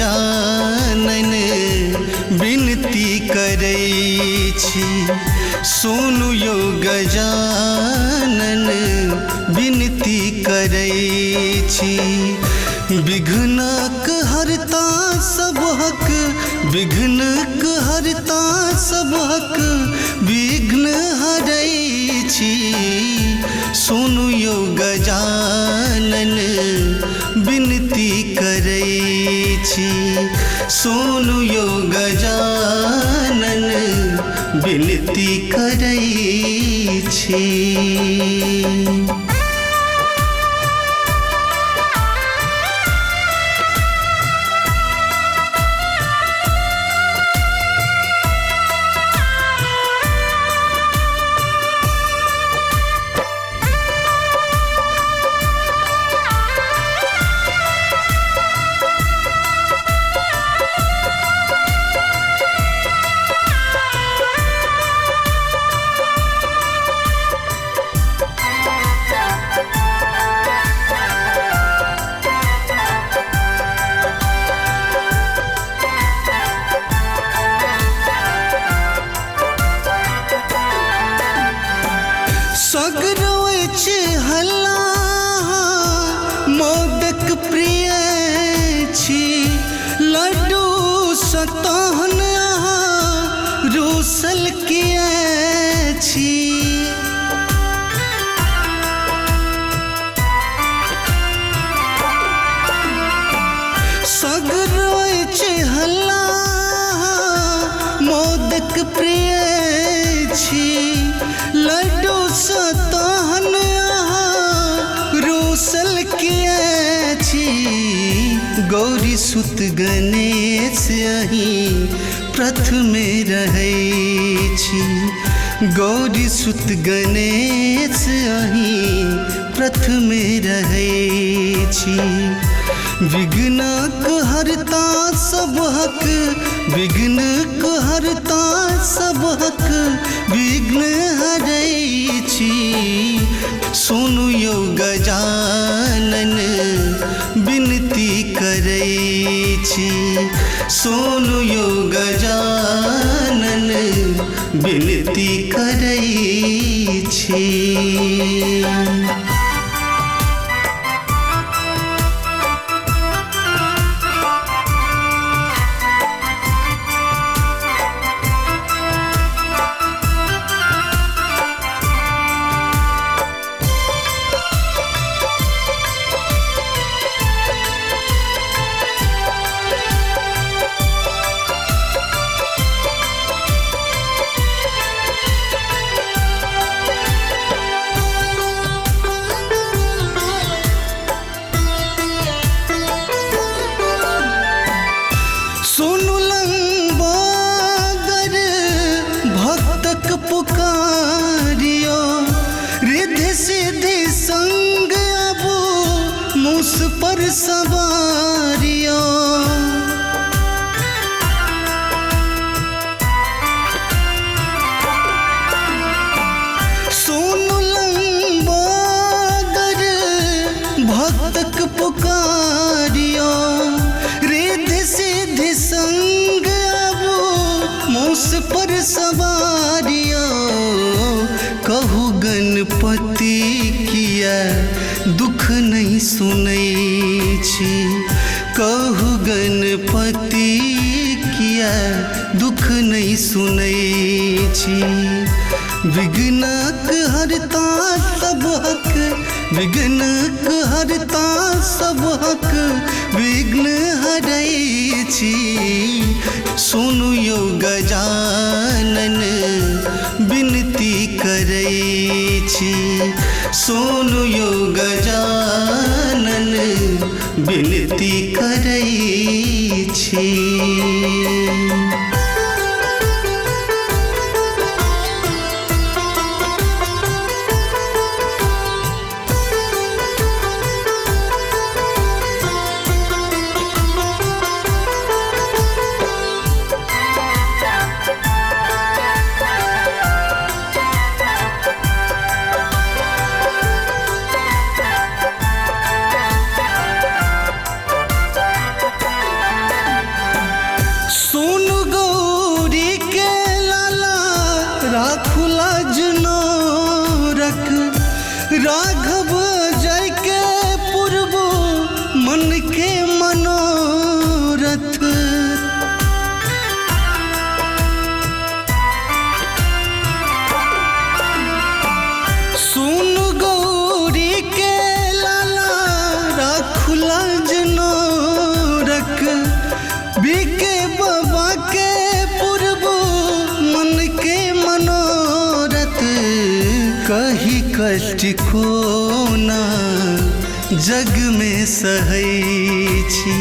गजानन विनती करै छी। सुनु यो गजानन विनती करै छी। विघ्नक हरता सबहक, विघ्नक हरता सबहक विघ्न हरै छी। सुनु यो गजानन विनती करै छी। सुनु यो गजानन विनती करै छी। सगरो अछि हल्ला मोदक प्रिय छी। लड्डू सतहन रूसल किए छी। सगरो अछि हल्ला मोदक प्रिय छी। लड्डू सतहन रूसल किए छी। गौरी सुत गणेश अही प्रथमे रहै छी। गौरी सुत गणेश अही प्रथमे रहै छी। विघ्नक हरता सबहक, विघ्नक हरता सबहक विघ्न हरै छी। सुनु यो गजानन विनती करै छी। सुनु यो गजानन विनती करै छी। पुकारियो रिद्धि सिद्धि संग अब मूस पर सवारियो। सुनु लंबोदर भक्तक पुकारियो रिद्धि सिद्धि संग अब मूस पर सवारियो। कहू गणपति किया दुख नहीं सुनै छी। कहू गणपति किया दुख नहीं सुनै छी। विघ्नक हरता सबहक, विघ्नक हरता सबहक विघ्न हरै छी। सुनु यो गजानन विनती करै छी। सुनु यो गजानन विनती करै छी। राघव जय के पूर्व मन के मनोरथ सुन गौरी के लाला राखुला जनोरख बीके बाबा के पूर्व मन के मनोरथ कही कष्ट को ना जग में सहै छी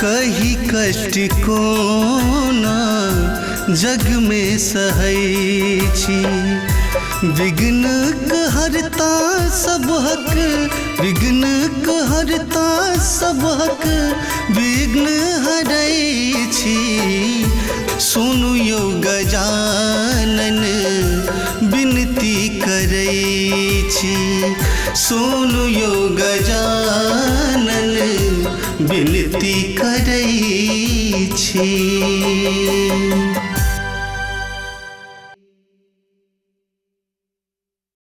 कही कष्ट को ना जग में सहै छी विघ्न हरता सब हक विघ्न हरता सब हक विघ्न हरै छी सुनु यो गजानन विनती करै छी सुनु यो गजानन विनती करै छी।